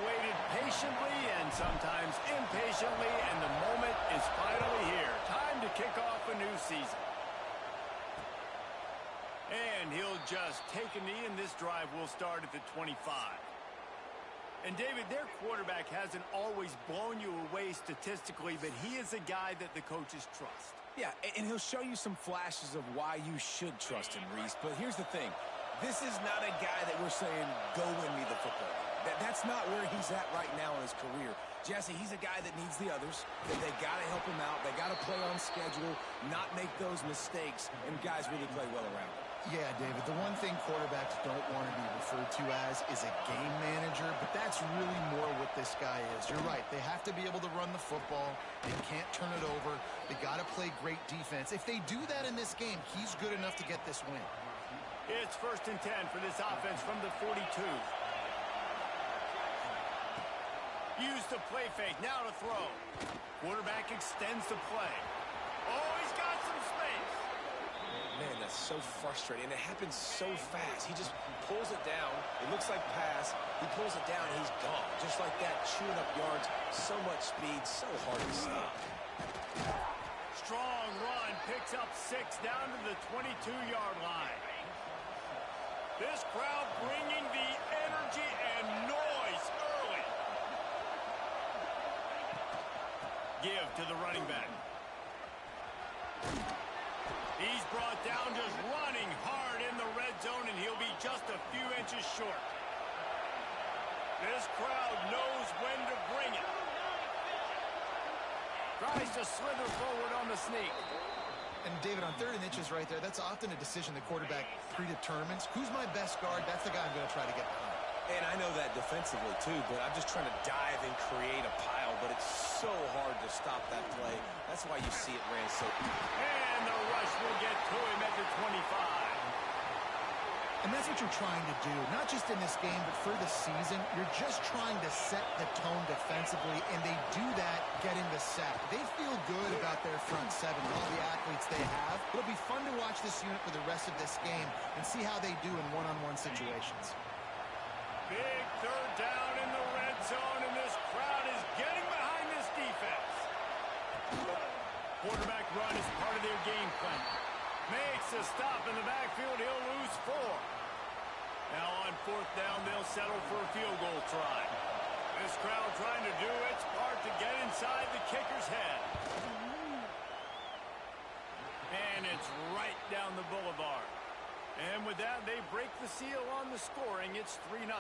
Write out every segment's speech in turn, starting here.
waited patiently and sometimes impatiently, and the moment is finally here. Time to kick off a new season. And he'll just take a knee, and this drive will start at the 25. And, David, their quarterback hasn't always blown you away statistically, but he is a guy that the coaches trust. Yeah, and he'll show you some flashes of why you should trust him, Reese. But here's the thing. This is not a guy that we're saying, go win me the football. That's not where he's at right now in his career. Jesse, he's a guy that needs the others. They got to help him out. They got to play on schedule, not make those mistakes, and guys really play well around him. Yeah, David, the one thing quarterbacks don't want to be referred to as is a game manager, but that's really more what this guy is. You're right. They have to be able to run the football. They can't turn it over. They got to play great defense. If they do that in this game, he's good enough to get this win. It's 1st and 10 for this offense from the 42. Use the play fake. Now to throw. Quarterback extends the play. Oh, he's got some space. Man, that's so frustrating, and it happens so fast. He just pulls it down. It looks like pass. He pulls it down, and he's gone. Just like that, chewing up yards. So much speed, so hard to stop. Strong run, picks up 6 down to the 22-yard line. This crowd bringing the energy and noise early. Give to the running back. He's brought down just running hard in the red zone, and he'll be just a few inches short. This crowd knows when to bring it. Tries to slither forward on the sneak. And, David, on 3rd and inches right there, that's often a decision the quarterback predetermines. Who's my best guard? That's the guy I'm going to try to get behind. And I know that defensively, too, but I'm just trying to dive and create a pile, but it's so hard to stop that play. That's why you see it ran so... And the rush will get to him at the 25. And that's what you're trying to do, not just in this game, but for the season. You're just trying to set the tone defensively, and they do that getting the sack. They feel good about their front seven, all the athletes they have. It'll be fun to watch this unit for the rest of this game and see how they do in one-on-one situations. Big 3rd down in the red zone, and this crowd is getting behind this defense. Quarterback run is part of their game plan. Makes a stop in the backfield. He'll lose 4. Now on 4th down, they'll settle for a field goal try. This crowd trying to do its part to get inside the kicker's head. And it's right down the boulevard. And with that, they break the seal on the scoring. It's 3-0.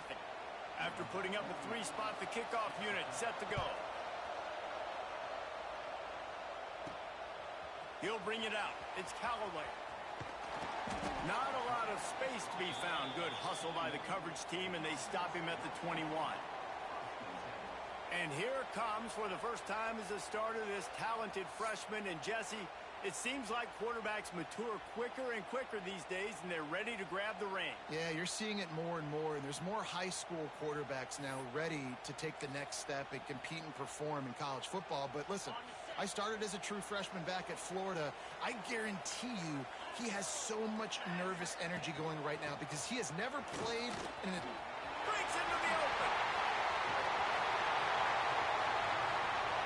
After putting up a 3-spot, the kickoff unit set to go. He'll bring it out. It's Callaway. Not a lot of space to be found. Good hustle by the coverage team, and they stop him at the 21. And here comes, for the first time as a starter, this talented freshman. And, Jesse, it seems like quarterbacks mature quicker and quicker these days, and they're ready to grab the reins. Yeah, you're seeing it more and more, and there's more high school quarterbacks now ready to take the next step and compete and perform in college football. But listen, I started as a true freshman back at Florida. I guarantee you he has so much nervous energy going right now because he has never played in a... Breaks into the open.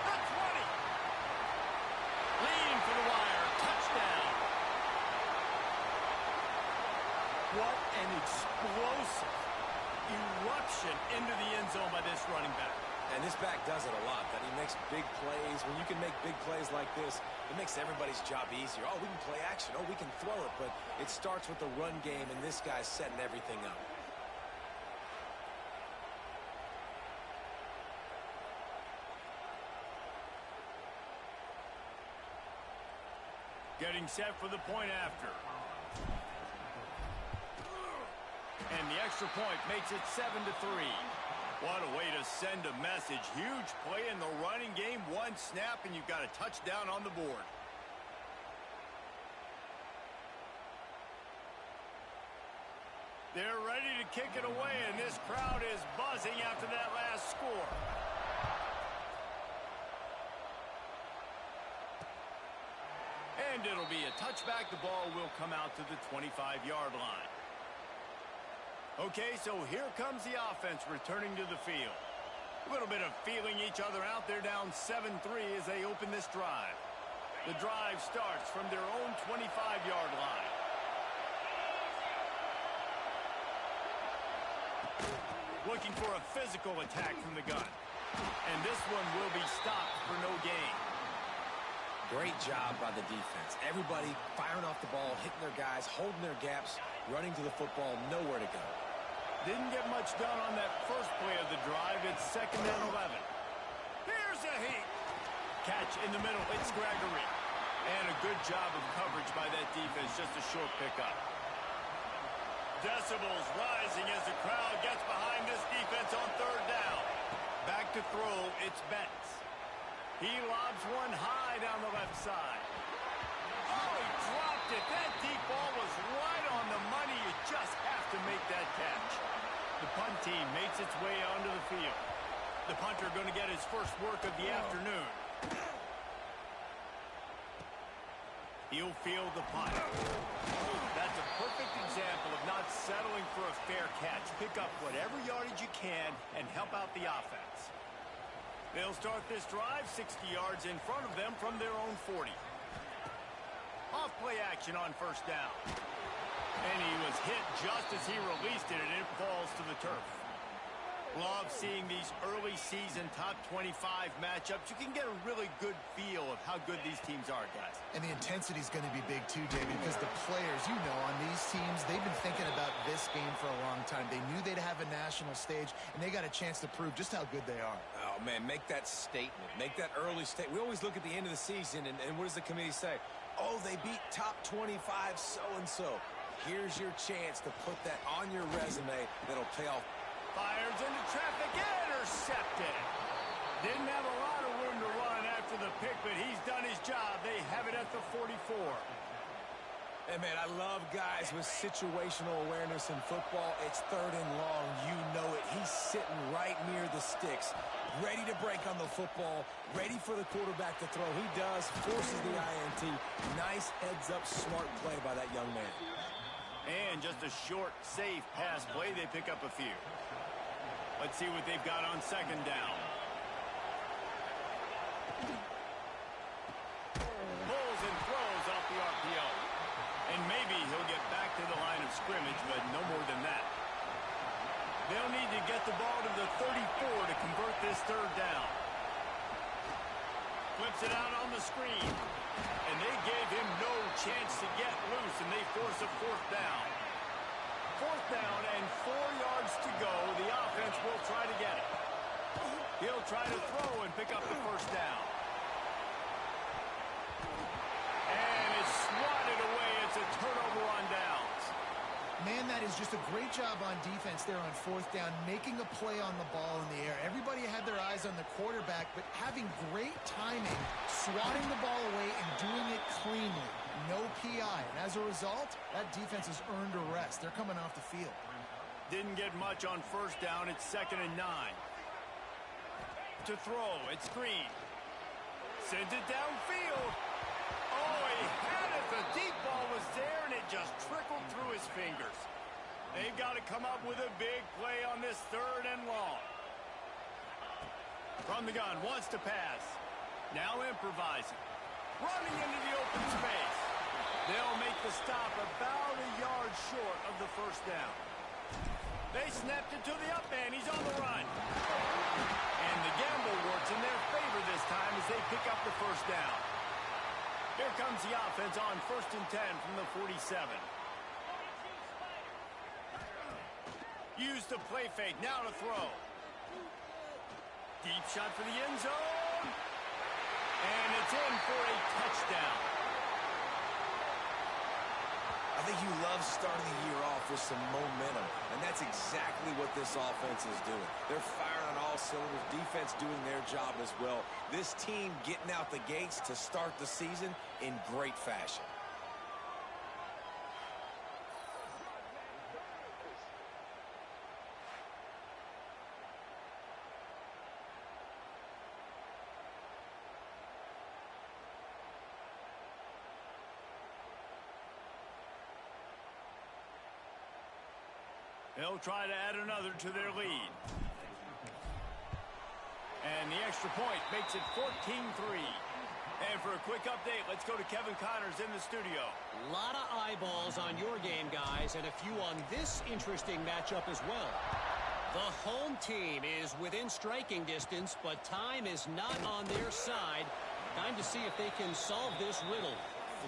The 20. Lean for the wire. Touchdown. What an explosive eruption into the end zone by this running back. And this back does it a lot, that he makes big plays. When you can make big plays like this, it makes everybody's job easier. Oh, we can play action. Oh, we can throw it. But it starts with the run game, and this guy's setting everything up. Getting set for the point after. And the extra point makes it 7-3. What a way to send a message. Huge play in the running game. One snap, and you've got a touchdown on the board. They're ready to kick it away, and this crowd is buzzing after that last score. And it'll be a touchback. The ball will come out to the 25-yard line. Okay, so here comes the offense returning to the field. A little bit of feeling each other out. They're down 7-3 as they open this drive. The drive starts from their own 25-yard line. Looking for a physical attack from the gun. And this one will be stopped for no gain. Great job by the defense. Everybody firing off the ball, hitting their guys, holding their gaps, running to the football, nowhere to go. Didn't get much done on that first play of the drive. It's 2nd and 11. Here's a heat. Catch in the middle. It's Gregory. And a good job of coverage by that defense. Just a short pickup. Decibels rising as the crowd gets behind this defense on 3rd down. Back to throw. It's Betts. He lobs one high down the left side. Oh, he dropped it. That deep ball was right on the money. You just have to make that catch. The punt team makes its way onto the field. The punter going to get his first work of the afternoon. He'll field the punt. That's a perfect example of not settling for a fair catch. Pick up whatever yardage you can and help out the offense. They'll start this drive 60 yards in front of them from their own 40. Off play action on 1st down. And he was hit just as he released it, and it falls to the turf. Love seeing these early season top 25 matchups. You can get a really good feel of how good these teams are, guys. And the intensity is going to be big too, David, because the players, you know, on these teams, they've been thinking about this game for a long time. They knew they'd have a national stage, and they got a chance to prove just how good they are. Oh, man, make that statement. Make that early statement. We always look at the end of the season, and what does the committee say? Oh, they beat top 25 so-and-so. Here's your chance to put that on your resume that'll pay off. Fires into traffic, intercepted. Didn't have a lot of room to run after the pick, but he's done his job. They have it at the 44. Hey, man, I love guys with situational awareness in football. It's 3rd and long. You know it. He's sitting right near the sticks, ready to break on the football, ready for the quarterback to throw. He does, forces the INT. Nice heads-up, smart play by that young man. And just a short, safe pass play. They pick up a few. Let's see what they've got on 2nd down. Pulls and throws off the RPO. And maybe he'll get back to the line of scrimmage, but no more than that. They'll need to get the ball to the 34 to convert this 3rd down. Flips it out on the screen. And they gave him no chance to get loose, and they force a 4th down. 4th down and 4 yards to go. The offense will try to get it. He'll try to throw and pick up the 1st down. And it's swatted away. It's a turnover on downs. Man, that is just a great job on defense there on 4th down, making a play on the ball in the air. Everybody had their eyes on the quarterback, but having great timing, swatting the ball away and doing it cleanly. No PI. And as a result, that defense has earned a rest. They're coming off the field. Didn't get much on 1st down. It's 2nd and 9. To throw, it's Green. Sends it downfield. Oh, he had it. The deep ball was there, and it just trickled through his fingers. They've got to come up with a big play on this 3rd and long. From the gun, wants to pass. Now improvising. Running into the open space. They'll make the stop about a yard short of the 1st down. They snapped it to the up man. He's on the run. And the gamble works in their favor this time as they pick up the 1st down. Here comes the offense on 1st and 10 from the 47. Use the play fake. Now to throw. Deep shot for the end zone. And it's in for a touchdown. I think you love starting the year off with some momentum, and that's exactly what this offense is doing. They're firing on all cylinders, defense doing their job as well. This team getting out the gates to start the season in great fashion. They'll try to add another to their lead. And the extra point makes it 14-3. And for a quick update, let's go to Kevin Connors in the studio. A lot of eyeballs on your game, guys, and a few on this interesting matchup as well. The home team is within striking distance, but time is not on their side. Time to see if they can solve this riddle.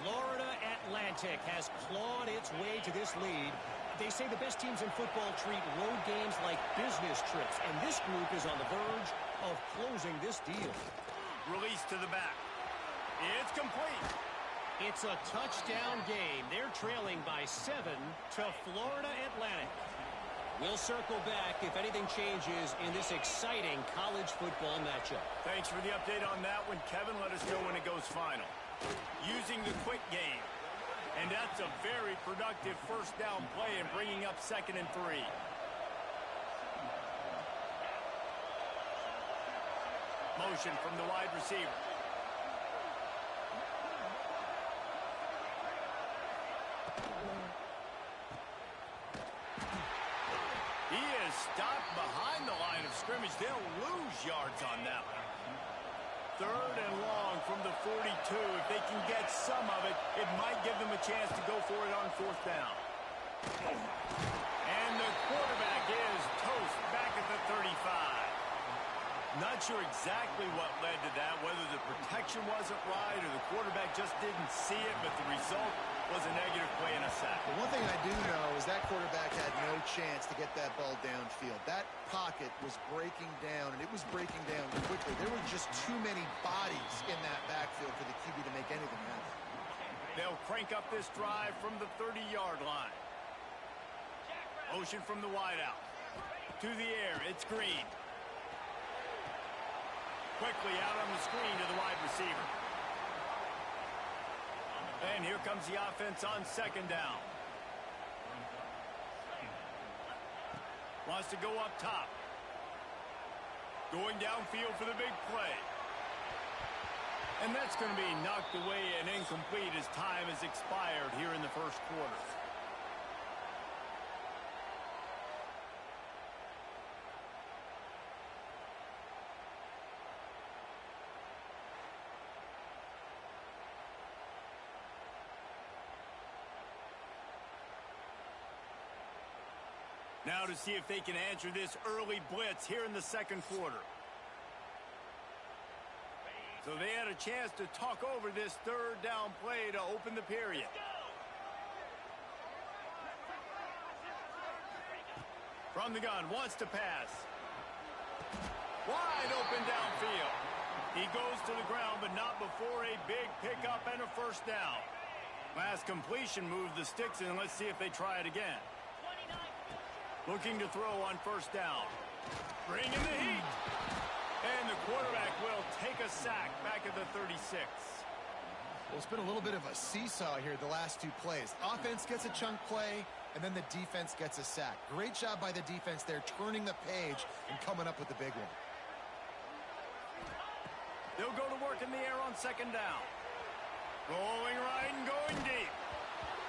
Florida Atlantic has clawed its way to this lead. They say the best teams in football treat road games like business trips, and this group is on the verge of closing this deal. Release to the back. It's complete. It's a touchdown game. They're trailing by 7 to Florida Atlantic. We'll circle back if anything changes in this exciting college football matchup. Thanks for the update on that one, Kevin. Let us know when it goes final. Using the quick game. And that's a very productive first down play and bringing up 2nd and 3. Motion from the wide receiver. He is stopped behind the line of scrimmage. They'll lose yards on that one. 3rd and long from the 42. If they can get some of it, it might give them a chance to go for it on 4th down. And the quarterback is toast back at the 35. Not sure exactly what led to that, whether the protection wasn't right or the quarterback just didn't see it, but the result was a negative play and a sack. But one thing I do know is that quarterback had no chance to get that ball downfield. That pocket was breaking down, and it was breaking down quickly. There were just too many bodies in that backfield for the QB to make anything happen. They'll crank up this drive from the 30-yard line. Motion from the wideout. To the air, it's Green. Quickly out on the screen to the wide receiver. And here comes the offense on 2nd down. Wants to go up top. Going downfield for the big play. And that's going to be knocked away and incomplete as time has expired here in the first quarter. Now to see if they can answer this early blitz here in the 2nd quarter. So they had a chance to talk over this 3rd down play to open the period. From the gun, wants to pass. Wide open downfield. He goes to the ground, but not before a big pickup and a 1st down. Last completion moved the sticks in. Let's see if they try it again. Looking to throw on 1st down. Bringing the heat. And the quarterback will take a sack back at the 36. Well, it's been a little bit of a seesaw here the last 2 plays. Offense gets a chunk play, and then the defense gets a sack. Great job by the defense there, turning the page and coming up with the big one. They'll go to work in the air on 2nd down. Rolling right and going deep.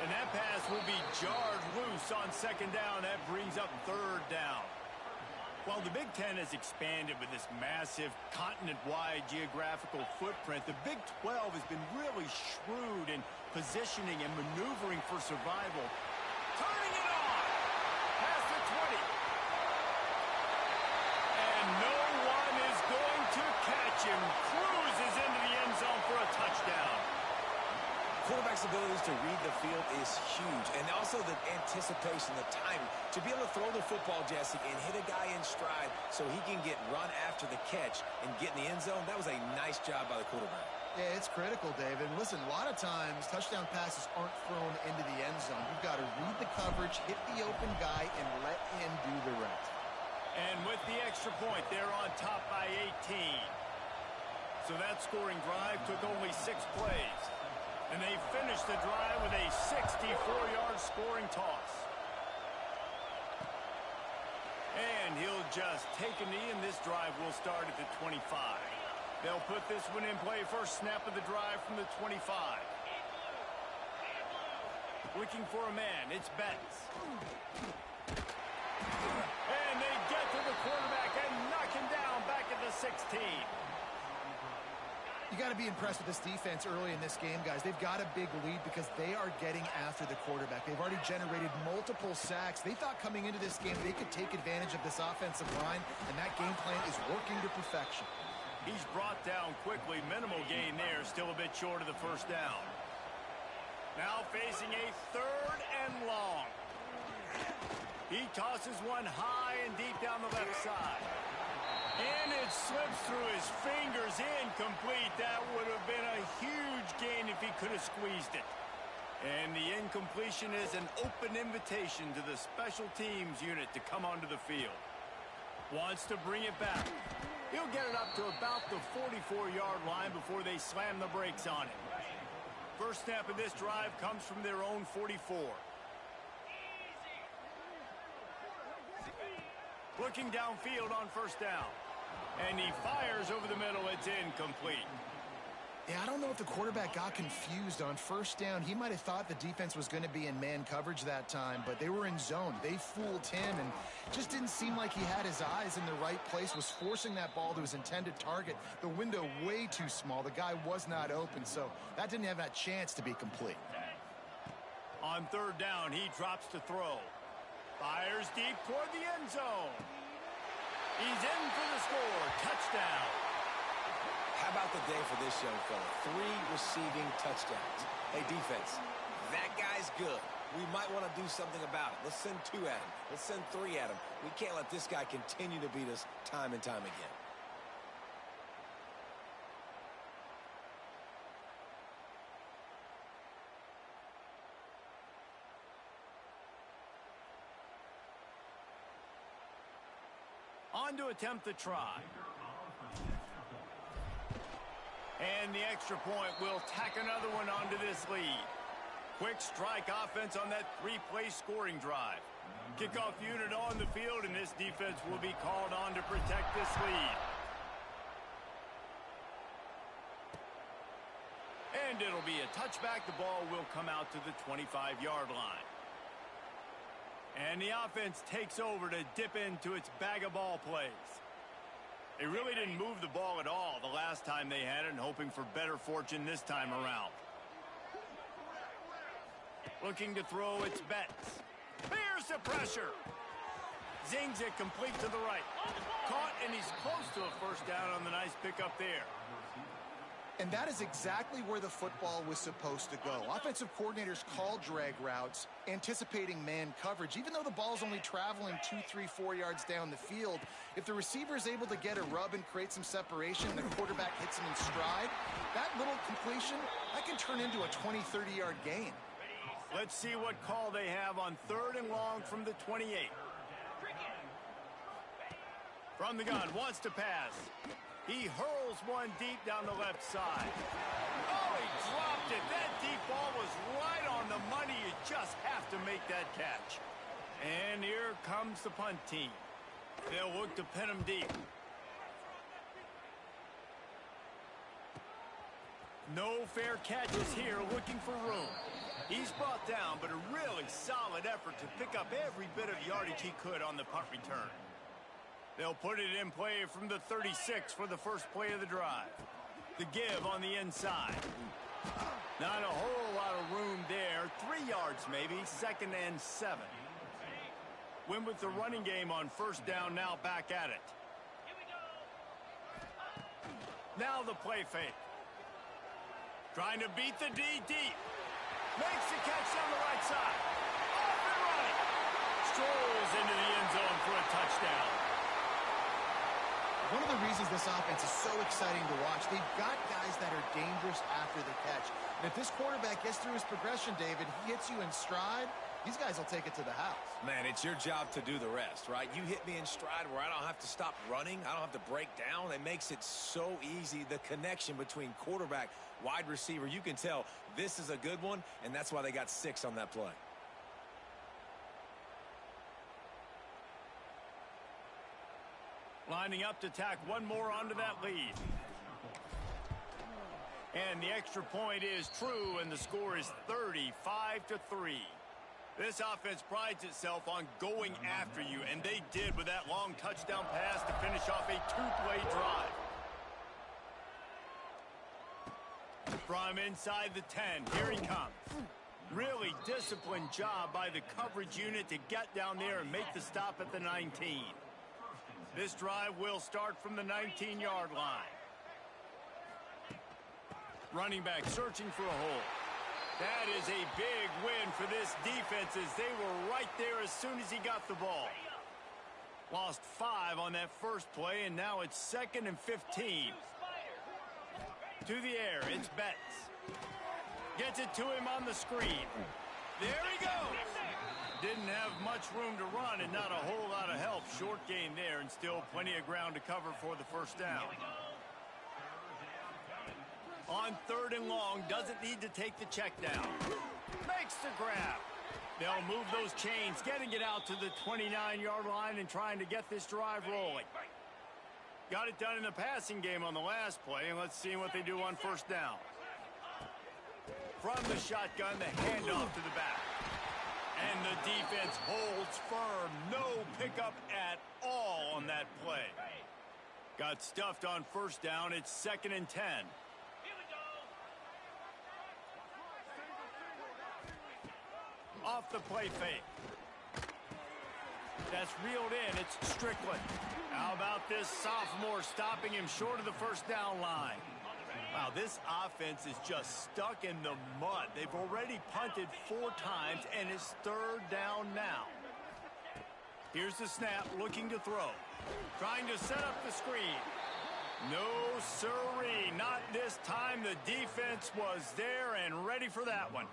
And that pass will be jarred loose on 2nd down. That brings up 3rd down. While the Big Ten has expanded with this massive continent-wide geographical footprint, the Big 12 has been really shrewd in positioning and maneuvering for survival. Turning it on! Past the 20. And no one is going to catch him. Cruises into the end zone for a touchdown. Quarterback's abilities to read the field is huge, and also the anticipation, the timing. To be able to throw the football, Jesse, and hit a guy in stride so he can get run after the catch and get in the end zone, that was a nice job by the quarterback. Yeah, it's critical, David. And listen, a lot of times touchdown passes aren't thrown into the end zone. You've got to read the coverage, hit the open guy, and let him do the rest. And with the extra point, they're on top by 18. So that scoring drive took only 6 plays. And they finished the drive with a 64-yard scoring toss. And he'll just take a knee, and this drive will start at the 25. They'll put this one in play. First snap of the drive from the 25. Looking for a man. It's Betts. And they get to the quarterback and knock him down back at the 16. You got to be impressed with this defense early in this game, guys. They've got a big lead because they are getting after the quarterback. They've already generated multiple sacks. They thought coming into this game they could take advantage of this offensive line, and that game plan is working to perfection. He's brought down quickly. Minimal gain there. Still a bit short of the first down. Now facing a 3rd and long. He tosses one high and deep down the left side. And it slips through his fingers, incomplete. That would have been a huge gain if he could have squeezed it. And the incompletion is an open invitation to the special teams unit to come onto the field. Wants to bring it back. He'll get it up to about the 44-yard line before they slam the brakes on it. First snap of this drive comes from their own 44. Looking downfield on first down. And he fires over the middle. It's incomplete. Yeah, I don't know if the quarterback got confused on first down. He might have thought the defense was going to be in man coverage that time, but they were in zone. They fooled him and just didn't seem like he had his eyes in the right place, was forcing that ball to his intended target. The window way too small. The guy was not open, so that didn't have that chance to be complete. On third down, he drops to throw. Fires deep toward the end zone. He's in for the score. Touchdown. How about the day for this young fella? 3 receiving touchdowns. Hey, defense, that guy's good. We might want to do something about it. Let's send 2 at him. Let's send 3 at him. We can't let this guy continue to beat us time and time again. On to attempt the try. And the extra point will tack another one onto this lead. Quick strike offense on that 3-play scoring drive. Kickoff unit on the field, and this defense will be called on to protect this lead. And it'll be a touchback. The ball will come out to the 25-yard line. And the offense takes over to dip into its bag of ball plays. They really didn't move the ball at all the last time they had it, and hoping for better fortune this time around. Looking to throw its bets. Here's the pressure. Zings it complete to the right. Caught, and he's close to a first down on the nice pickup there. And that is exactly where the football was supposed to go. Offensive coordinators call drag routes, anticipating man coverage. Even though the ball's only traveling 2, 3, 4 yards down the field, if the receiver is able to get a rub and create some separation, the quarterback hits him in stride, that little completion, that can turn into a 20, 30-yard gain. Let's see what call they have on 3rd and long from the 28. From the gun, wants to pass. He hurls one deep down the left side. Oh, he dropped it. That deep ball was right on the money. You just have to make that catch. And here comes the punt team. They'll look to pin him deep. No fair catches here, looking for room. He's brought down, but a really solid effort to pick up every bit of yardage he could on the punt return. They'll put it in play from the 36 for the first play of the drive. The give on the inside. Not a whole lot of room there. 3 yards maybe, 2nd and 7. Win with the running game on first down, now back at it. Now the play fake. Trying to beat the D deep. Makes the catch down the right side. Off and running. Strolls into the end zone for a touchdown. One of the reasons this offense is so exciting to watch, they've got guys that are dangerous after the catch. And if this quarterback gets through his progression, David, he hits you in stride, these guys will take it to the house. Man, it's your job to do the rest, right? You hit me in stride where I don't have to stop running. I don't have to break down. It makes it so easy. The connection between quarterback, wide receiver, you can tell this is a good one, and that's why they got 6 on that play. Lining up to tack one more onto that lead. And the extra point is true, and the score is 35-3. This offense prides itself on going after you, and they did with that long touchdown pass to finish off a two-play drive. From inside the 10, here he comes. Really disciplined job by the coverage unit to get down there and make the stop at the 19. This drive will start from the 19-yard line. Running back searching for a hole. That is a big win for this defense as they were right there as soon as he got the ball. Lost 5 on that first play, and now it's 2nd and 15. To the air, it's Betts. Gets it to him on the screen. There he goes. Didn't have much room to run and not a whole lot of help. Short gain there and still plenty of ground to cover for the first down. On 3rd and long, doesn't need to take the check down. Makes the grab. They'll move those chains, getting it out to the 29-yard line and trying to get this drive rolling. Got it done in the passing game on the last play, and let's see what they do on 1st down. From the shotgun, the handoff to the back. And the defense holds firm. No pickup at all on that play. Got stuffed on 1st down. It's 2nd and 10. Off the play fake. That's reeled in. It's Strickland. How about this sophomore stopping him short of the 1st down line? Wow, this offense is just stuck in the mud. They've already punted 4 times, and it's 3rd down now. Here's the snap, looking to throw. Trying to set up the screen. No siree, not this time. The defense was there and ready for that one.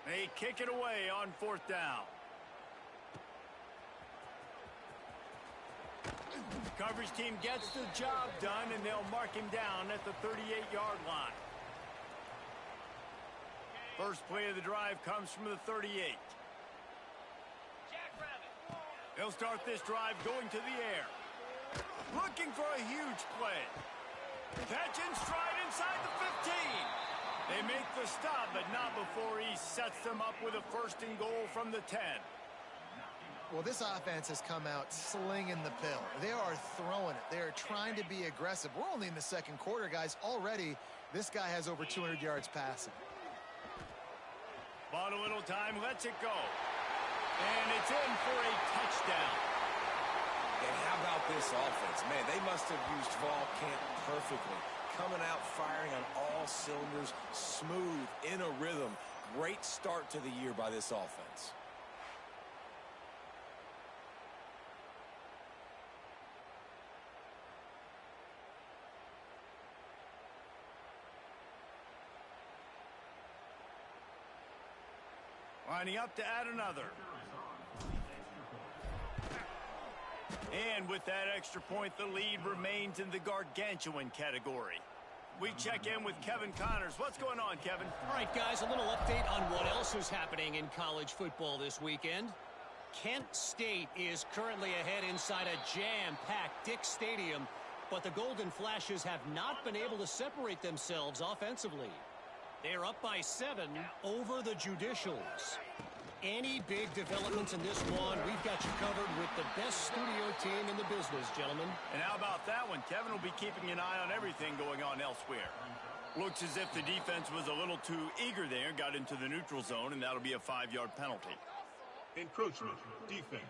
They kick it away on 4th down. Coverage team gets the job done, and they'll mark him down at the 38-yard line. First play of the drive comes from the 38. They'll start this drive going to the air. Looking for a huge play. Catch in stride inside the 15. They make the stop, but not before he sets them up with a 1st and goal from the 10. Well, this offense has come out slinging the pill. They are throwing it. They are trying to be aggressive. We're only in the 2nd quarter, guys. Already, this guy has over 200 yards passing. Bought a little time, lets it go. And it's in for a touchdown. And how about this offense? Man, they must have used fall camp perfectly. Coming out firing on all cylinders, smooth, in a rhythm. Great start to the year by this offense. Lining up to add another. And with that extra point, the lead remains in the gargantuan category. We check in with Kevin Connors. What's going on, Kevin? All right, guys, a little update on what else is happening in college football this weekend. Kent State is currently ahead inside a jam-packed Dick Stadium, but the Golden Flashes have not been able to separate themselves offensively. They're up by 7 over the Judicials. Any big developments in this one, we've got you covered with the best studio team in the business, gentlemen. And how about that one? Kevin will be keeping an eye on everything going on elsewhere. Looks as if the defense was a little too eager there, got into the neutral zone, and that'll be a 5-yard penalty. Encroachment, defense.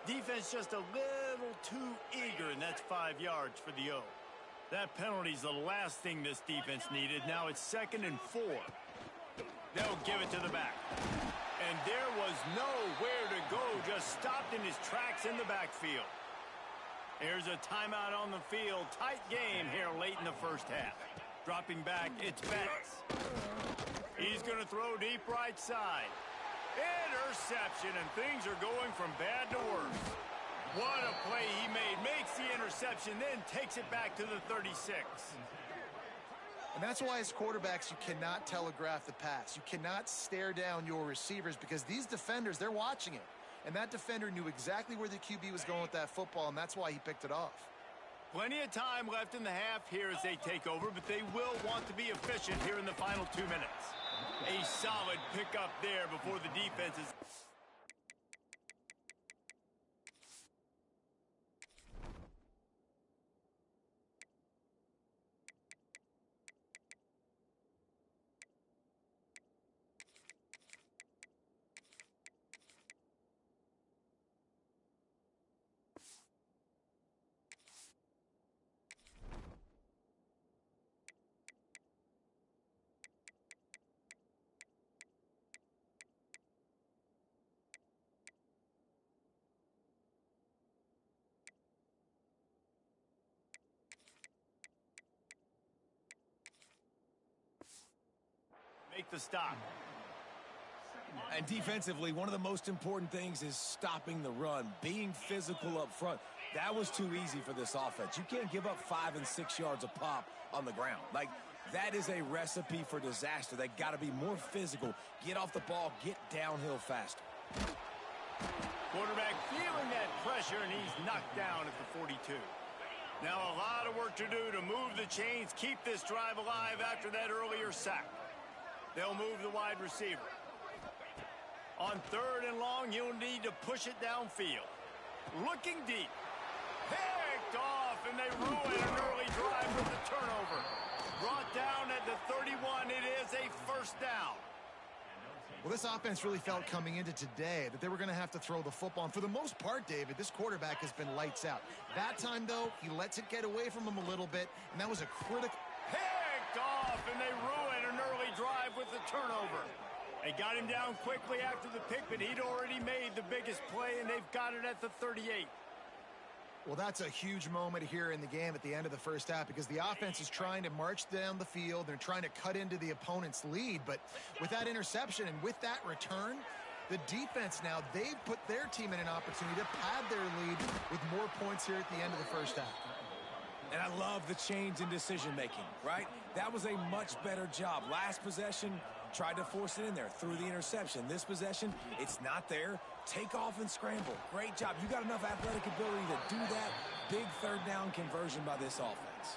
Defense just a little too eager, and that's 5 yards for the O. That penalty's the last thing this defense needed. Now it's 2nd and 4. They'll give it to the back. And there was nowhere to go, just stopped in his tracks in the backfield. Here's a timeout on the field. Tight game here late in the first half. Dropping back, it's Betts. He's going to throw deep right side. Interception, and things are going from bad to worse. What a play he made. Makes the interception, then takes it back to the 36. And that's why as quarterbacks, you cannot telegraph the pass. You cannot stare down your receivers because these defenders, they're watching it. And that defender knew exactly where the QB was going with that football, and that's why he picked it off. Plenty of time left in the half here as they take over, but they will want to be efficient here in the final 2 minutes. A solid pickup there before the defense is... make the stop. And defensively, one of the most important things is stopping the run, being physical up front. That was too easy for this offense. You can't give up 5 and 6 yards a pop on the ground. Like, that is a recipe for disaster. They got to be more physical, get off the ball, get downhill faster. Quarterback feeling that pressure, and he's knocked down at the 42. Now a lot of work to do to move the chains, keep this drive alive after that earlier sack. They'll move the wide receiver. On 3rd and long, you'll need to push it downfield. Looking deep. Picked off, and they ruin an early drive with the turnover. Brought down at the 31. It is a first down. Well, this offense really felt coming into today that they were going to have to throw the football. And for the most part, David, this quarterback has been lights out. That time, though, he lets it get away from him a little bit, and that was a critical... Picked off, and they ruin an early drive with the turnover. They got him down quickly after the pick, but he'd already made the biggest play, and they've got it at the 38. Well, that's a huge moment here in the game at the end of the first half because the offense is trying to march down the field. They're trying to cut into the opponent's lead, but with that interception and with that return, the defense now, they've put their team in an opportunity to pad their lead with more points here at the end of the first half. And I love the change in decision-making, right? That was a much better job. Last possession, tried to force it in there, threw the interception. This possession, it's not there. Take off and scramble. Great job. You got enough athletic ability to do that. Big 3rd down conversion by this offense.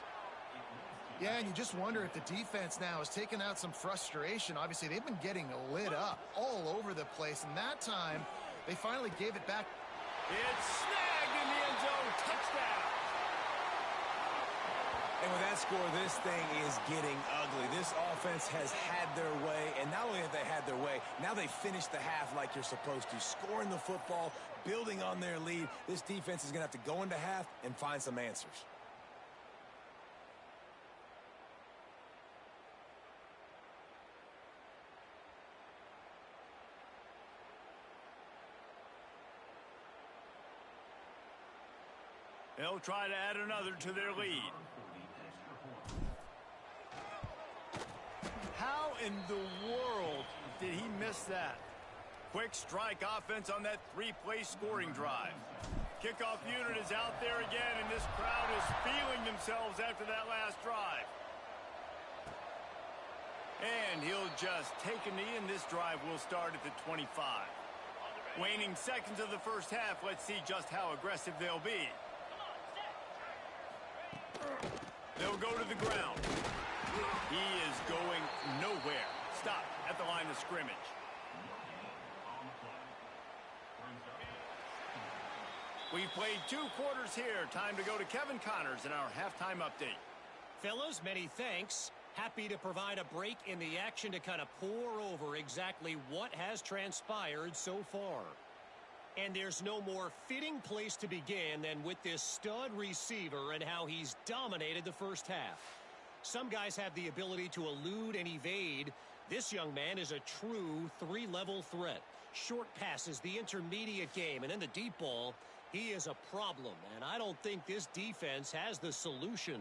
Yeah, and you just wonder if the defense now has taken out some frustration. Obviously, they've been getting lit up all over the place, and that time, they finally gave it back. It's snagged in the end zone. Touchdown. And with that score, this thing is getting ugly. This offense has had their way, and not only have they had their way, now they finished the half like you're supposed to, scoring the football, building on their lead. This defense is going to have to go into half and find some answers. They'll try to add another to their lead. How in the world did he miss that? Quick strike offense on that 3-play scoring drive. Kickoff unit is out there again, and this crowd is feeling themselves after that last drive. And he'll just take a knee, and this drive will start at the 25. Waning seconds of the first half, let's see just how aggressive they'll be. They'll go to the ground. He is going nowhere. Stop at the line of scrimmage. We've played 2 quarters here. Time to go to Kevin Connors in our halftime update. Fellas, many thanks. Happy to provide a break in the action to kind of pour over exactly what has transpired so far. And there's no more fitting place to begin than with this stud receiver and how he's dominated the first half. Some guys have the ability to elude and evade. This young man is a true 3-level threat. Short passes, the intermediate game, and then the deep ball. He is a problem, and I don't think this defense has the solution.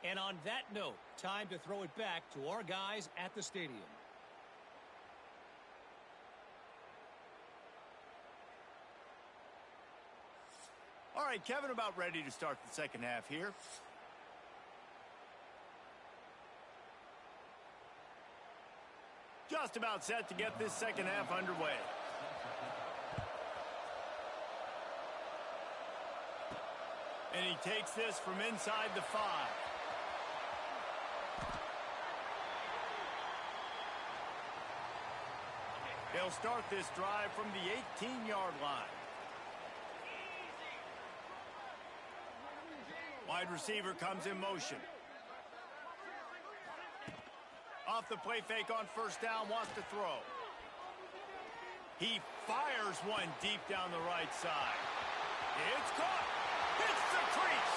And on that note, time to throw it back to our guys at the stadium. All right, Kevin, about ready to start the second half here. Just about set to get this second half underway. And he takes this from inside the 5. They'll start this drive from the 18-yard line. Wide receiver comes in motion. Off the play fake on first down, wants to throw. He fires one deep down the right side. It's caught. Hits the crease.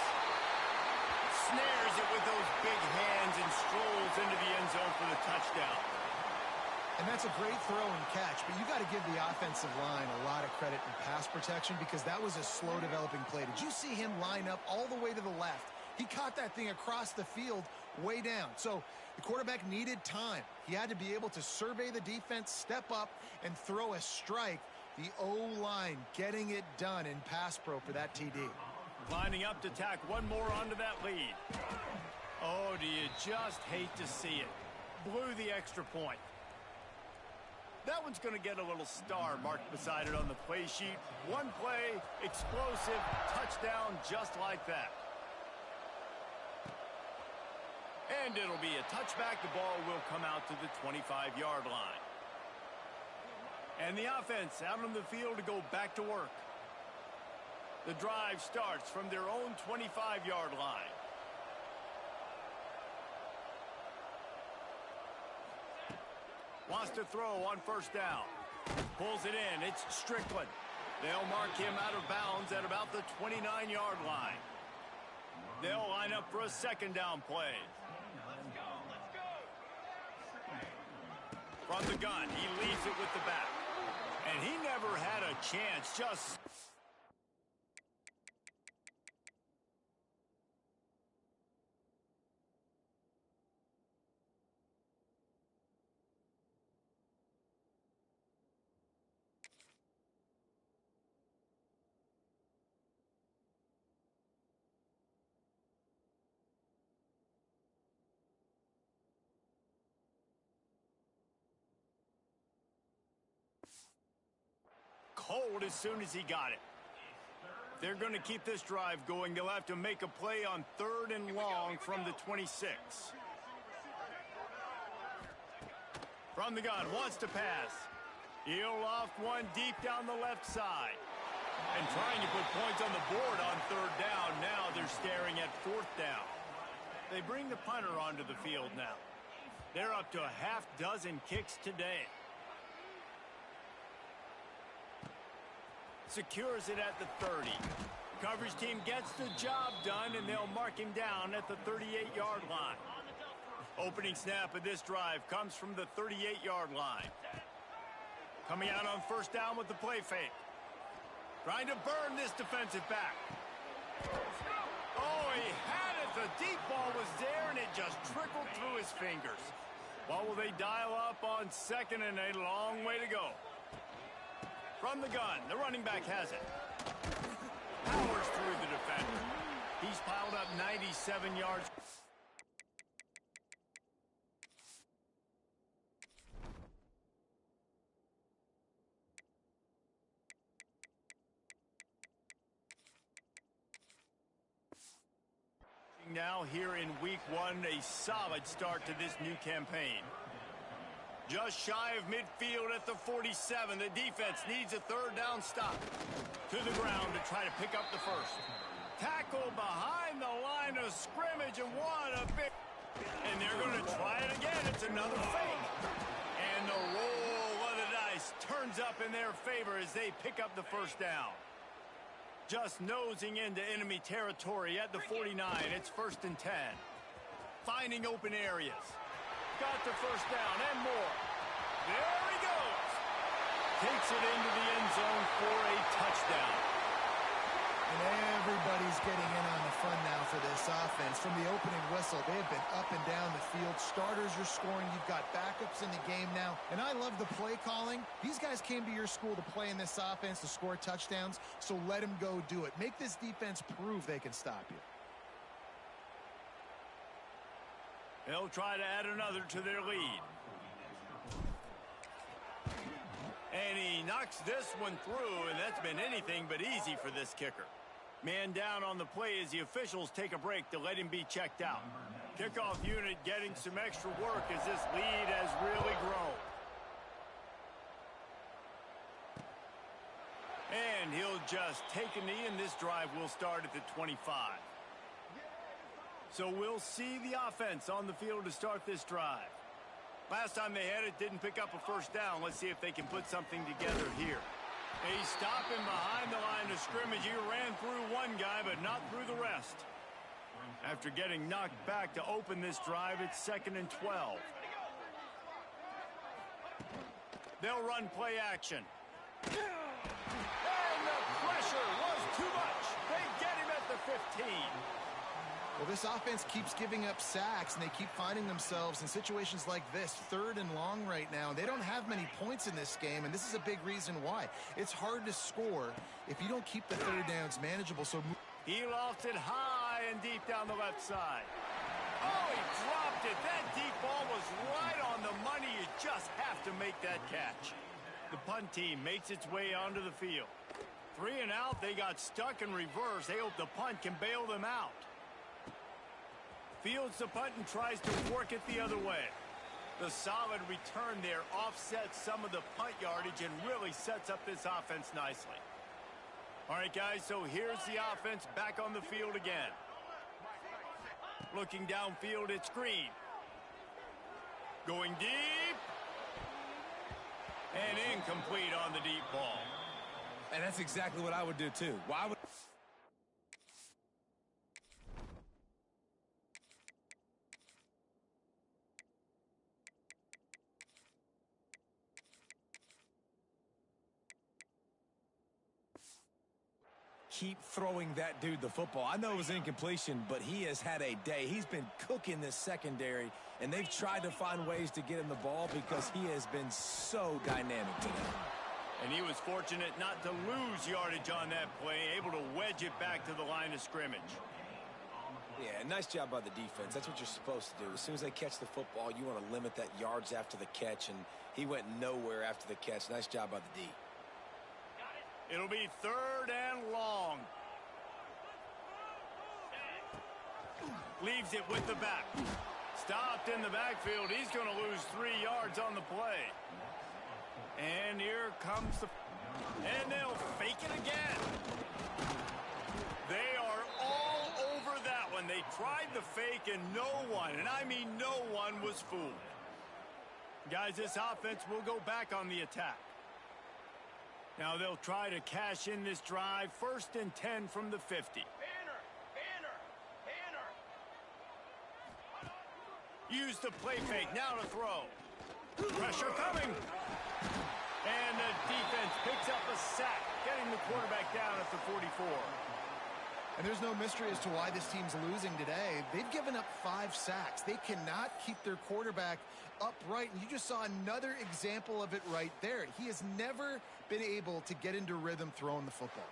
Snares it with those big hands and strolls into the end zone for the touchdown. And that's a great throw and catch, but you got to give the offensive line a lot of credit in pass protection because that was a slow developing play. Did you see him line up all the way to the left? He caught that thing across the field way down. So the quarterback needed time. He had to be able to survey the defense, step up, and throw a strike. The O-line getting it done in pass pro for that TD. Lining up to tack one more onto that lead. Oh, do you just hate to see it? Blew the extra point. That one's going to get a little star marked beside it on the play sheet. One play, explosive, touchdown just like that. And it'll be a touchback. The ball will come out to the 25-yard line. And the offense out on the field to go back to work. The drive starts from their own 25-yard line. Wants to throw on first down. Pulls it in. It's Strickland. They'll mark him out of bounds at about the 29-yard line. They'll line up for a second down play. From the gun, he leaves it with the back. And he never had a chance, just... Cold as soon as he got it. They're going to keep this drive going. They'll have to make a play on 3rd and long from the 26. From the gun, wants to pass. He'll loft one deep down the left side. And trying to put points on the board on 3rd down. Now they're staring at 4th down. They bring the punter onto the field now. They're up to a half dozen kicks today. Secures it at the 30. Coverage team gets the job done, and they'll mark him down at the 38-yard line. Opening snap of this drive comes from the 38-yard line. Coming out on first down with the play fake. Trying to burn this defensive back. Oh, he had it. The deep ball was there, and it just trickled through his fingers. What will they dial up on 2nd and a long way to go? From the gun, the running back has it. Powers through the defender. He's piled up 97 yards. Now here in week 1, a solid start to this new campaign. Just shy of midfield at the 47. The defense needs a 3rd down stop. To the ground to try to pick up the first. Tackle behind the line of scrimmage, and what a big... And they're going to try it again. It's another fake. And the roll of the dice turns up in their favor as they pick up the first down. Just nosing into enemy territory at the 49. It's 1st and 10. Finding open areas. Got the first down and more. There he goes. Takes it into the end zone for a touchdown. And everybody's getting in on the fun now for this offense. From the opening whistle, they have been up and down the field. Starters are scoring. You've got backups in the game now. And I love the play calling. These guys came to your school to play in this offense to score touchdowns, so let them go do it. Make this defense prove they can stop you. They'll try to add another to their lead. And he knocks this one through, and that's been anything but easy for this kicker. Man down on the play as the officials take a break to let him be checked out. Kickoff unit getting some extra work as this lead has really grown. And he'll just take a knee, and this drive will start at the 25. So we'll see the offense on the field to start this drive. Last time they had it, didn't pick up a first down. Let's see if they can put something together here. He's stopping behind the line of scrimmage. He ran through one guy, but not through the rest. After getting knocked back to open this drive, it's 2nd and 12. They'll run play action. And the pressure was too much. They get him at the 15. Well, this offense keeps giving up sacks, and they keep finding themselves in situations like this, 3rd and long right now. They don't have many points in this game, and this is a big reason why. It's hard to score if you don't keep the 3rd downs manageable. So he lost it high and deep down the left side. Oh, he dropped it. That deep ball was right on the money. You just have to make that catch. The punt team makes its way onto the field. 3 and out. They got stuck in reverse. They hope the punt can bail them out. Fields the punt and tries to work it the other way. The solid return there offsets some of the punt yardage and really sets up this offense nicely. All right, guys, so here's the offense back on the field again. Looking downfield, it's Green. Going deep. And incomplete on the deep ball. And that's exactly what I would do, too. Why would... keep throwing that dude the football. I know it was incompletion, but he has had a day. He's been cooking this secondary, and they've tried to find ways to get him the ball because he has been so dynamic today. And he was fortunate not to lose yardage on that play, able to wedge it back to the line of scrimmage. Yeah, nice job by the defense. That's what you're supposed to do. As soon as they catch the football, you want to limit that yards after the catch, and he went nowhere after the catch. Nice job by the D. It'll be 3rd and long. Leaves it with the back. Stopped in the backfield. He's going to lose 3 yards on the play. And here comes the... And they'll fake it again. They are all over that one. They tried the fake and no one, and I mean no one, was fooled. Guys, this offense will go back on the attack. Now they'll try to cash in this drive. 1st and 10 from the 50. Use the play fake. Now to throw. Pressure coming. And the defense picks up a sack, getting the quarterback down at the 44. And there's no mystery as to why this team's losing today. They've given up 5 sacks. They cannot keep their quarterback upright. And you just saw another example of it right there. He has never been able to get into rhythm throwing the football.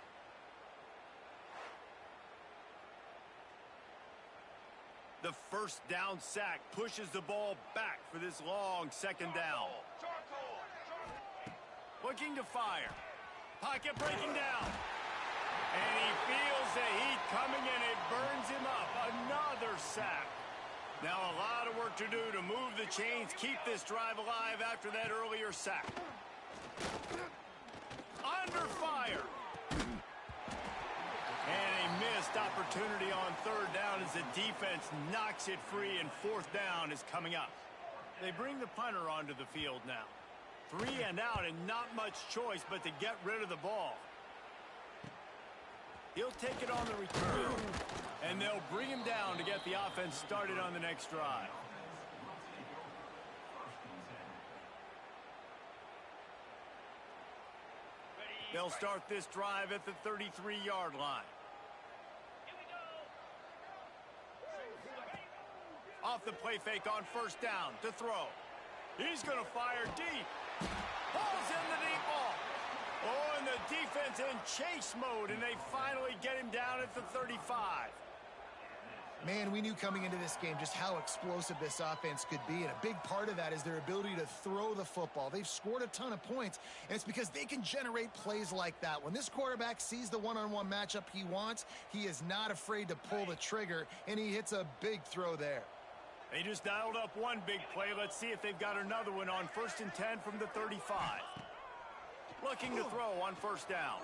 The 1st down sack pushes the ball back for this long 2nd down. Looking to fire. Pocket breaking down. And he feels the heat coming, and it burns him up. Another sack. Now a lot of work to do to move the chains, keep this drive alive after that earlier sack. Under fire. And a missed opportunity on 3rd down as the defense knocks it free, and 4th down is coming up. They bring the punter onto the field now. 3 and out, and not much choice but to get rid of the ball. He'll take it on the return, and they'll bring him down to get the offense started on the next drive. They'll start this drive at the 33-yard line. Off the play fake on 1st down to throw. He's going to fire deep. Pulls in the deep ball. Oh, and the defense in chase mode, and they finally get him down at the 35. Man, we knew coming into this game just how explosive this offense could be, and a big part of that is their ability to throw the football. They've scored a ton of points, and it's because they can generate plays like that. When this quarterback sees the one-on-one matchup he wants, he is not afraid to pull the trigger, and he hits a big throw there. They just dialed up one big play. Let's see if they've got another one on 1st and 10 from the 35. Looking to throw on 1st down.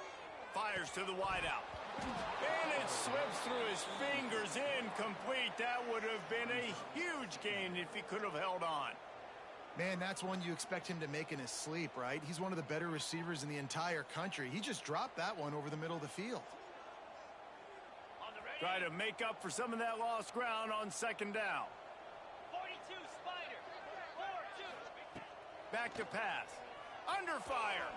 Fires to the wideout. And it slips through his fingers, incomplete. That would have been a huge gain if he could have held on. Man, that's one you expect him to make in his sleep, right? He's one of the better receivers in the entire country. He just dropped that one over the middle of the field. Try to make up for some of that lost ground on 2nd down. 42 Spider. 4-2. Back to pass. Under fire.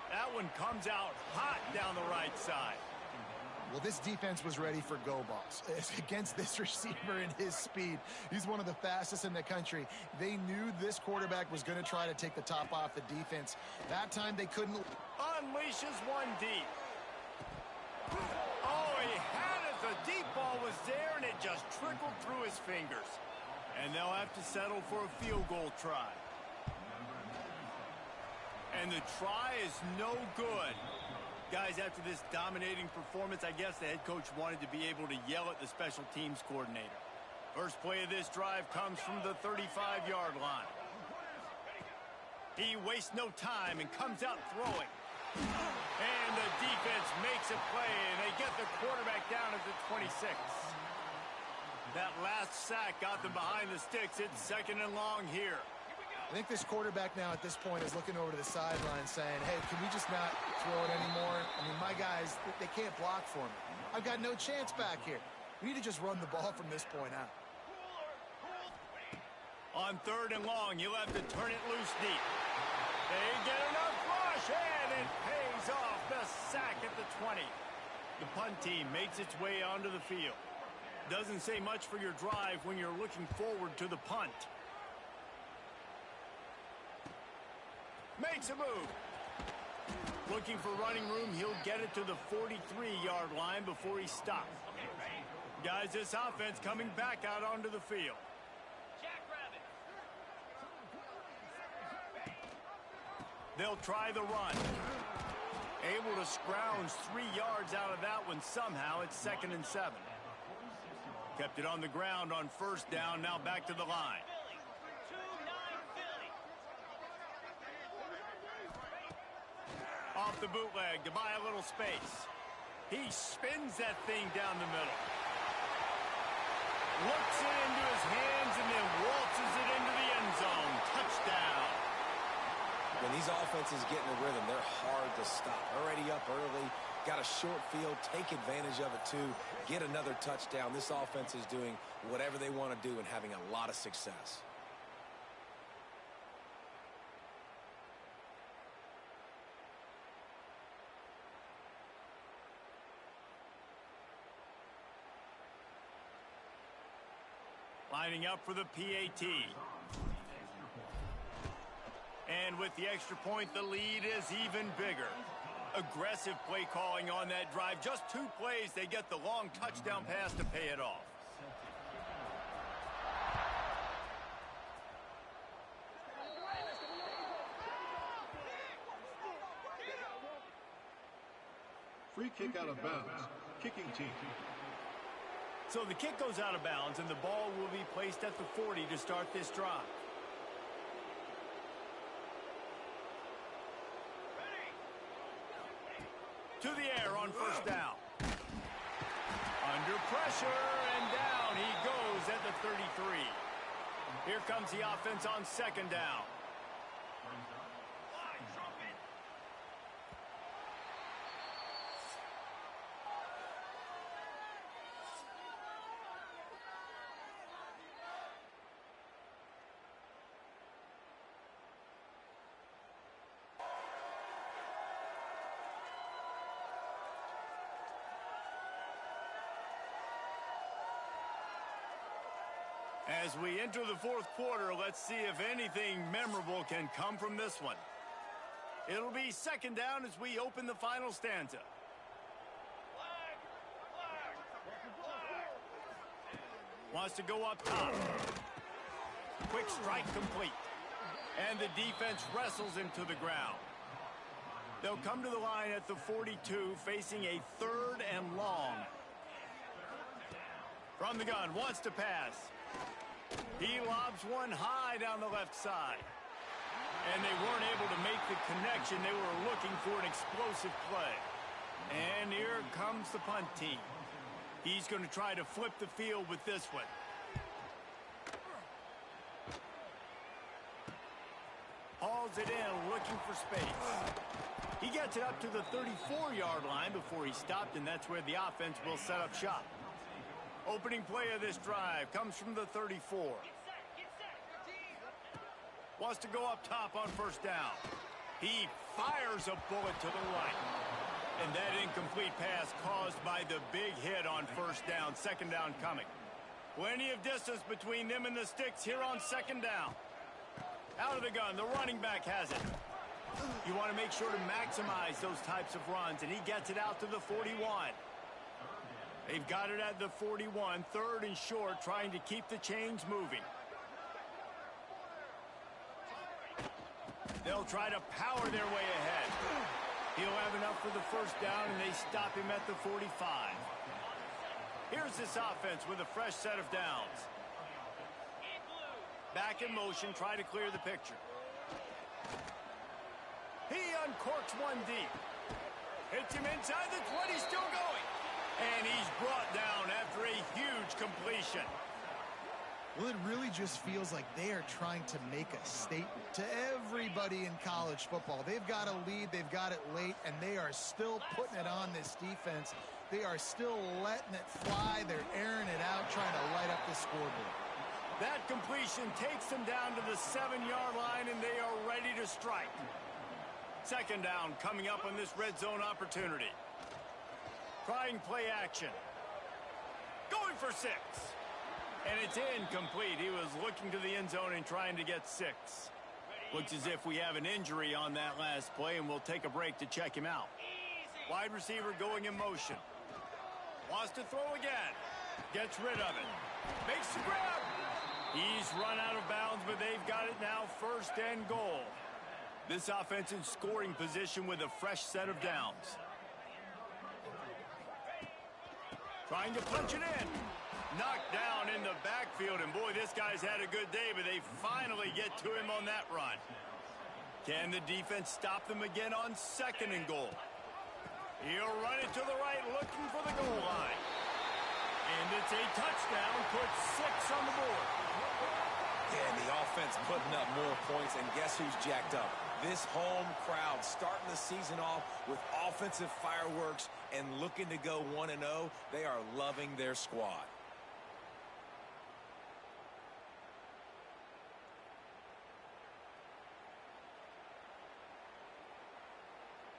That one comes out hot down the right side. Well, this defense was ready for go balls. Against this receiver and his speed, he's one of the fastest in the country. They knew this quarterback was going to try to take the top off the defense. That time they couldn't. Unleashes one deep. Oh, he had it. The deep ball was there, and it just trickled through his fingers. And they'll have to settle for a field goal try. And the try is no good. Guys, after this dominating performance, I guess the head coach wanted to be able to yell at the special teams coordinator. First play of this drive comes from the 35-yard line. He wastes no time and comes out throwing. And the defense makes a play, and they get the quarterback down at the 26. That last sack got them behind the sticks. It's 2nd and long here. I think this quarterback now at this point is looking over to the sideline saying, hey, can we just not throw it anymore? I mean, my guys, they can't block for me. I've got no chance back here. We need to just run the ball from this point out. On 3rd and long, you'll have to turn it loose deep. They get enough rush, and it pays off. The sack at the 20. The punt team makes its way onto the field. Doesn't say much for your drive when you're looking forward to the punt. Makes a move. Looking for running room, he'll get it to the 43-yard line before he stops. Guys, this offense coming back out onto the field. They'll try the run. Able to scrounge 3 yards out of that one somehow. It's 2nd and 7. Kept it on the ground on 1st down, now back to the line. Off the bootleg to buy a little space. He spins that thing down the middle. Looks it into his hands and then waltzes it into the end zone. Touchdown. When these offenses get in a rhythm, they're hard to stop. Already up early, got a short field, take advantage of it too, get another touchdown. This offense is doing whatever they want to do and having a lot of success. Lining up for the PAT. And with the extra point, the lead is even bigger. Aggressive play calling on that drive. Just 2 plays, they get the long touchdown pass to pay it off. Free kick out of bounds. Kicking team. So the kick goes out of bounds, and the ball will be placed at the 40 to start this drive. To the air on 1st down. Under pressure, and down he goes at the 33. Here comes the offense on 2nd down. As we enter the 4th quarter, let's see if anything memorable can come from this one. It'll be 2nd down as we open the final stanza. Wants to go up top. Quick strike complete. And the defense wrestles him to the ground. They'll come to the line at the 42, facing a 3rd and long. From the gun, wants to pass. He lobs one high down the left side. And they weren't able to make the connection. They were looking for an explosive play. And here comes the punt team. He's going to try to flip the field with this one. Hauls it in, looking for space. He gets it up to the 34-yard line before he stopped, and that's where the offense will set up shop. Opening play of this drive comes from the 34. Wants to go up top on first down. He fires a bullet to the right. And that incomplete pass caused by the big hit on first down. Second down coming. Plenty of distance between them and the sticks here on second down. Out of the gun, the running back has it. You want to make sure to maximize those types of runs, and he gets it out to the 41. They've got it at the 41, 3rd and short, trying to keep the chains moving. They'll try to power their way ahead. He'll have enough for the first down, and they stop him at the 45. Here's this offense with a fresh set of downs. Back in motion, try to clear the picture. He uncorks one deep. Hits him inside the 20, still going. And he's brought down after a huge completion. Well, it really just feels like they are trying to make a statement to everybody in college football. They've got a lead, they've got it late, and they are still putting it on this defense. They are still letting it fly. They're airing it out, trying to light up the scoreboard. That completion takes them down to the 7-yard line, and they are ready to strike. Second down coming up on this red zone opportunity. Trying play action. Going for 6. And it's incomplete. He was looking to the end zone and trying to get 6. Looks as if we have an injury on that last play, and we'll take a break to check him out. Wide receiver going in motion. Wants to throw again. Gets rid of it. Makes the grab. He's run out of bounds, but they've got it now, 1st and goal. This offense in scoring position with a fresh set of downs. Trying to punch it in. Knocked down in the backfield, and boy, this guy's had a good day, but they finally get to him on that run. Can the defense stop them again on 2nd and goal? He'll run it to the right, looking for the goal line. And it's a touchdown, puts 6 on the board. Yeah, and the offense putting up more points, and guess who's jacked up? This home crowd starting the season off with offensive fireworks and looking to go 1-0. They are loving their squad.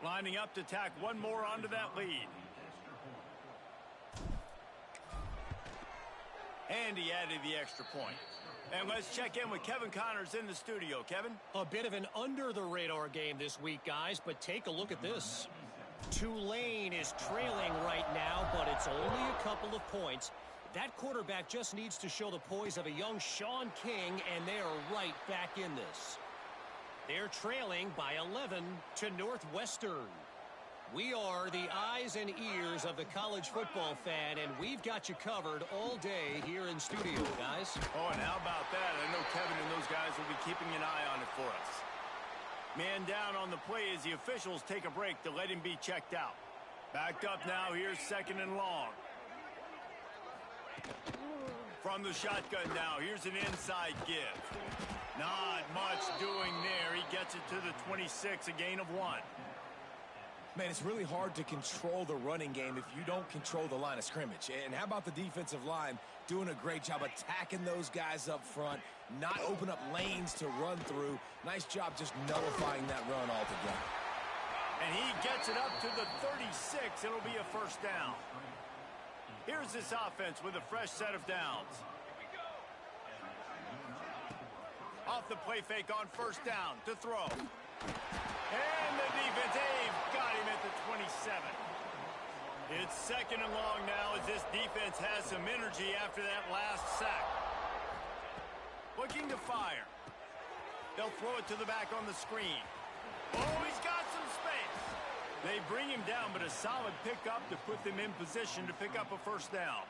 Lining up to tack one more onto that lead. And he added the extra point. And let's check in with Kevin Connors in the studio. Kevin? A bit of an under-the-radar game this week, guys, but take a look at this. Tulane is trailing right now, but it's only a couple of points. That quarterback just needs to show the poise of a young Sean King, and they are right back in this. They're trailing by 11 to Northwestern. We are the eyes and ears of the college football fan, and we've got you covered all day here in studio, guys. Oh, and how about that? I know Kevin and those guys will be keeping an eye on it for us. Man down on the play as the officials take a break to let him be checked out. Backed up now, here's 2nd and long. From the shotgun now, here's an inside give. Not much doing there. He gets it to the 26, a gain of 1. Man, it's really hard to control the running game if you don't control the line of scrimmage. And how about the defensive line doing a great job attacking those guys up front, not open up lanes to run through. Nice job just nullifying that run altogether. And he gets it up to the 36. It'll be a 1st down. Here's this offense with a fresh set of downs. Off the play fake on 1st down to throw. And the defense, they've got him at the 27. It's 2nd and long now as this defense has some energy after that last sack. Looking to fire. They'll throw it to the back on the screen. Oh, he's got some space. They bring him down, but a solid pickup to put them in position to pick up a first down.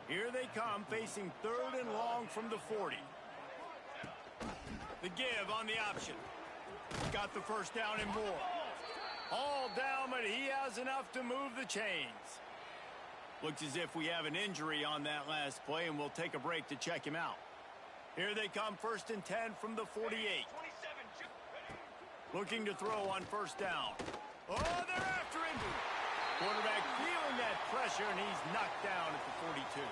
Here they come, facing 3rd and long from the 40. The give on the option. Got the first down and more. All down, but he has enough to move the chains. Looks as if we have an injury on that last play, and we'll take a break to check him out. Here they come, 1st and 10 from the 48. Looking to throw on first down. Oh, they're after him. Quarterback feeling that pressure, and he's knocked down at the 42.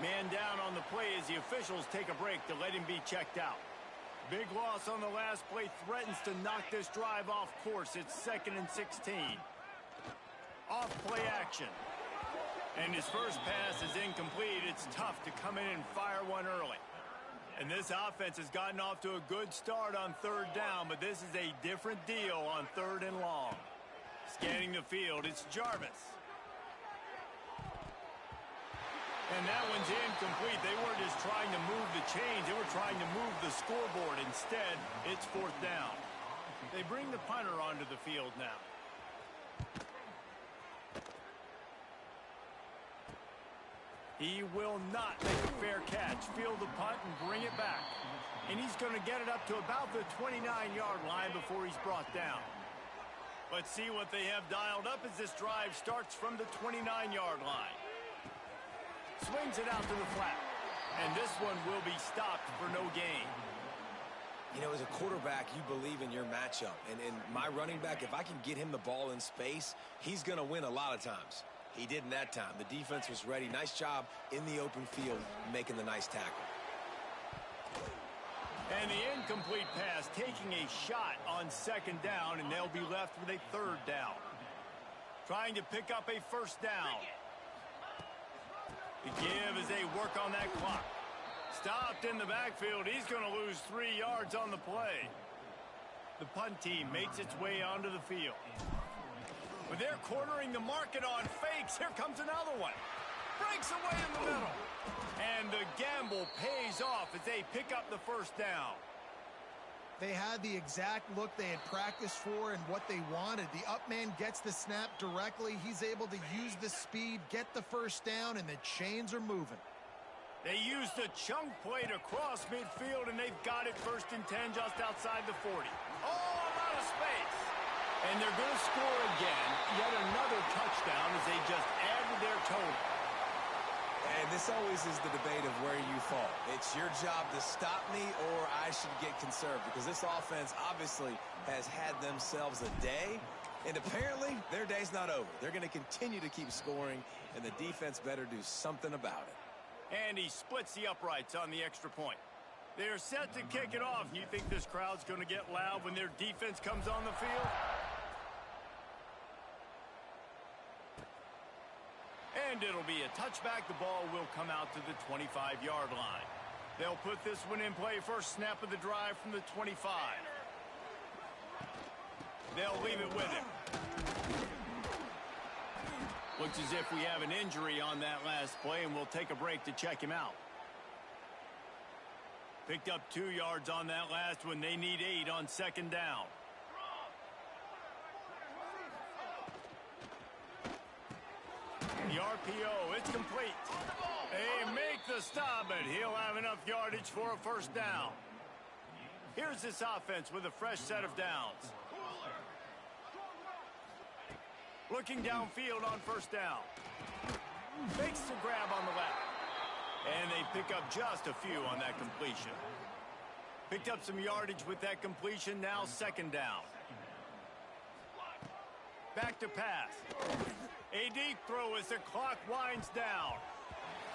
Man down on the play as the officials take a break to let him be checked out. Big loss on the last play threatens to knock this drive off course. It's 2nd and 16. Off play action. And his first pass is incomplete. It's tough to come in and fire one early. And this offense has gotten off to a good start on 3rd down, but this is a different deal on 3rd and long. Scanning the field, it's Jarvis. And that one's incomplete. They weren't just trying to move the chains. They were trying to move the scoreboard. Instead, it's 4th down. They bring the punter onto the field now. He will not make a fair catch. Field the punt and bring it back. And he's going to get it up to about the 29-yard line before he's brought down. Let's see what they have dialed up as this drive starts from the 29-yard line. Swings it out to the flat. And this one will be stopped for no gain. You know, as a quarterback, you believe in your matchup. And my running back, if I can get him the ball in space, he's going to win a lot of times. He didn't that time. The defense was ready. Nice job in the open field making the nice tackle. And the incomplete pass taking a shot on 2nd down, and they'll be left with a 3rd down. Trying to pick up a first down. The give as they work on that clock. Stopped in the backfield. He's going to lose 3 yards on the play. The punt team makes its way onto the field. But they're cornering the market on fakes. Here comes another one. Breaks away in the middle. And the gamble pays off as they pick up the first down. They had the exact look they had practiced for and what they wanted. The up man gets the snap directly. He's able to use the speed, get the first down, and the chains are moving. They used a chunk play to cross midfield, and they've got it 1st and 10 just outside the 40. Oh, a lot of space. And they're going to score again. Yet another touchdown as they just added their total. And this always is the debate of where you fall. It's your job to stop me or I should get conserved, because this offense obviously has had themselves a day, and apparently their day's not over. They're going to continue to keep scoring, and the defense better do something about it. And he splits the uprights on the extra point. They're set to kick it off. You think this crowd's going to get loud when their defense comes on the field? And it'll be a touchback. The ball will come out to the 25-yard line. They'll put this one in play. First snap of the drive from the 25. They'll leave it with him. Looks as if we have an injury on that last play, and we'll take a break to check him out. Picked up 2 yards on that last one. They need 8 on 2nd down. The RPO, it's complete. They make the stop, but he'll have enough yardage for a first down. Here's this offense with a fresh set of downs. Looking downfield on first down. Fakes the grab on the left. And they pick up just a few on that completion. Picked up some yardage with that completion. Now 2nd down. Back to pass. A deep throw as the clock winds down.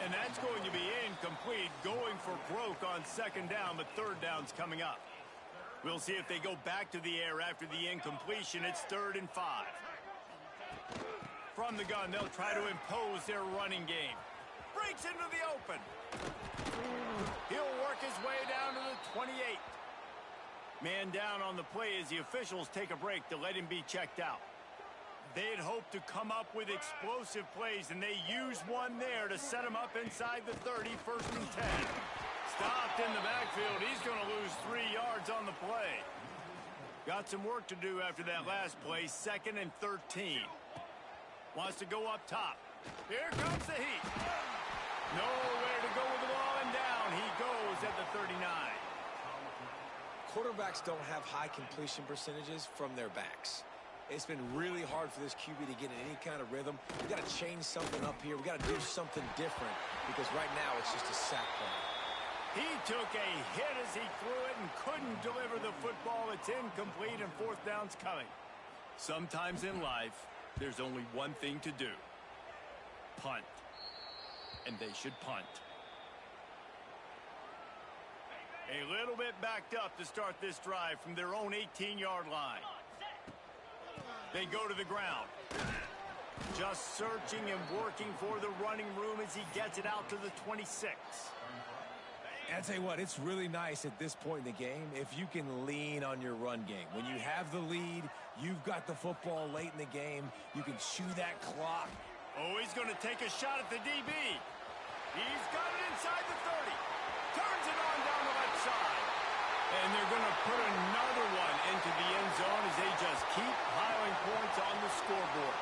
And that's going to be incomplete. Going for broke on 2nd down, but 3rd down's coming up. We'll see if they go back to the air after the incompletion. It's 3rd and 5. From the gun, they'll try to impose their running game. Breaks into the open. He'll work his way down to the 28. Man down on the play as the officials take a break to let him be checked out. They'd hoped to come up with explosive plays, and they used one there to set them up inside the 30, 1st and 10. Stopped in the backfield. He's going to lose 3 yards on the play. Got some work to do after that last play, 2nd and 13. Wants to go up top. Here comes the heat. Nowhere to go with the ball, and down he goes at the 39. Quarterbacks don't have high completion percentages from their backs. It's been really hard for this QB to get in any kind of rhythm. We got to change something up here. We got to do something different because right now it's just a sack play. He took a hit as he threw it and couldn't deliver the football. It's incomplete and 4th down's coming. Sometimes in life, there's only one thing to do. Punt. And they should punt. A little bit backed up to start this drive from their own 18-yard line. They go to the ground. Just searching and working for the running room as he gets it out to the 26. And I'll tell you what, it's really nice at this point in the game if you can lean on your run game. When you have the lead, you've got the football late in the game, you can chew that clock. Oh, he's going to take a shot at the DB. He's got it inside the 30. Turns it on down the left side. And they're going to put another one into the end zone as they just keep piling points on the scoreboard.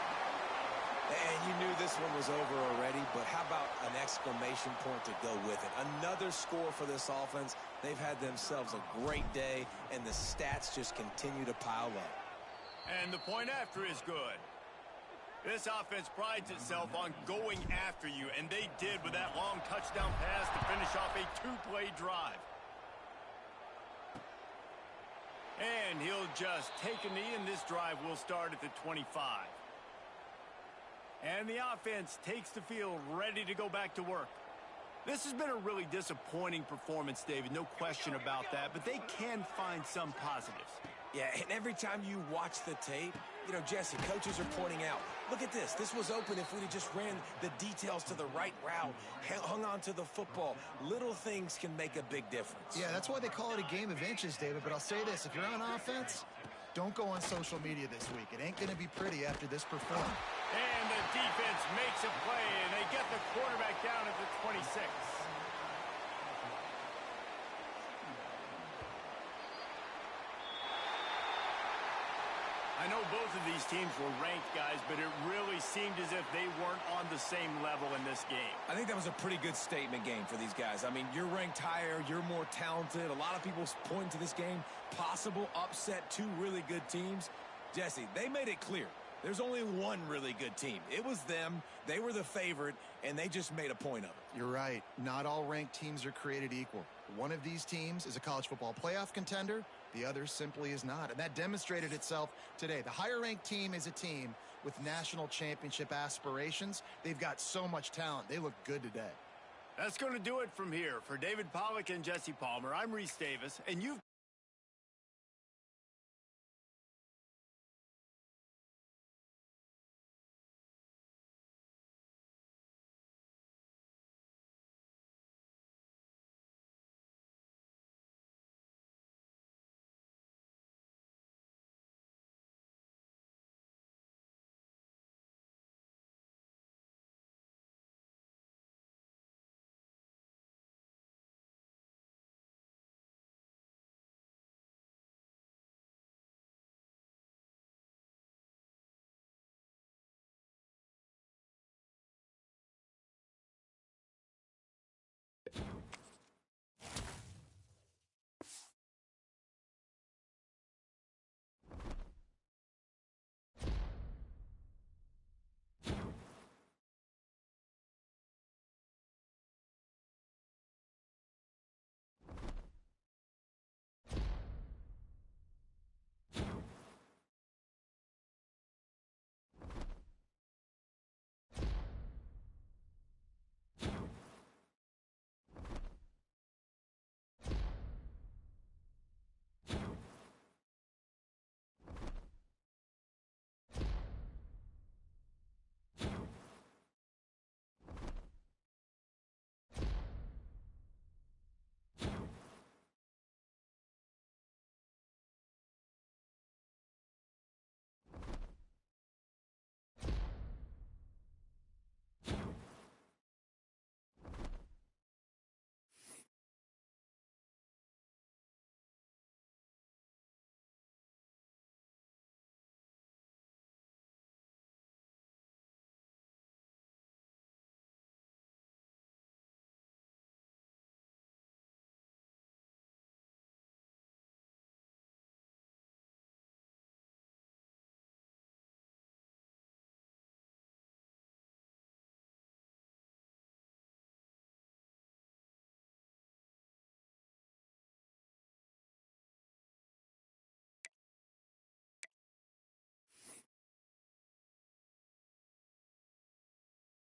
And you knew this one was over already, but how about an exclamation point to go with it? Another score for this offense. They've had themselves a great day, and the stats just continue to pile up. And the point after is good. This offense prides itself on going after you, and they did with that long touchdown pass to finish off a 2-play drive. And he'll just take a knee, and this drive will start at the 25. And the offense takes the field ready to go back to work. This has been a really disappointing performance, David, no question about that, but they can find some positives. Yeah, and every time you watch the tape, you know, Jesse, coaches are pointing out, look at this. This was open if we'd have just ran the details to the right route, hung on to the football. Little things can make a big difference. Yeah, that's why they call it a game of inches, David. But I'll say this, if you're on offense, don't go on social media this week. It ain't going to be pretty after this performance. And the defense makes a play, and they get the quarterback down at the 26. I know both of these teams were ranked, guys, but it really seemed as if they weren't on the same level in this game. I think that was a pretty good statement game for these guys. I mean, you're ranked higher, you're more talented. A lot of people point to this game, possible upset, 2 really good teams. Jesse, they made it clear. There's only one really good team. It was them. They were the favorite, and they just made a point of it. You're right. Not all ranked teams are created equal. One of these teams is a college football playoff contender. The other simply is not. And that demonstrated itself today. The higher-ranked team is a team with national championship aspirations. They've got so much talent. They look good today. That's going to do it from here. For David Pollack and Jesse Palmer, I'm Reese Davis, and you've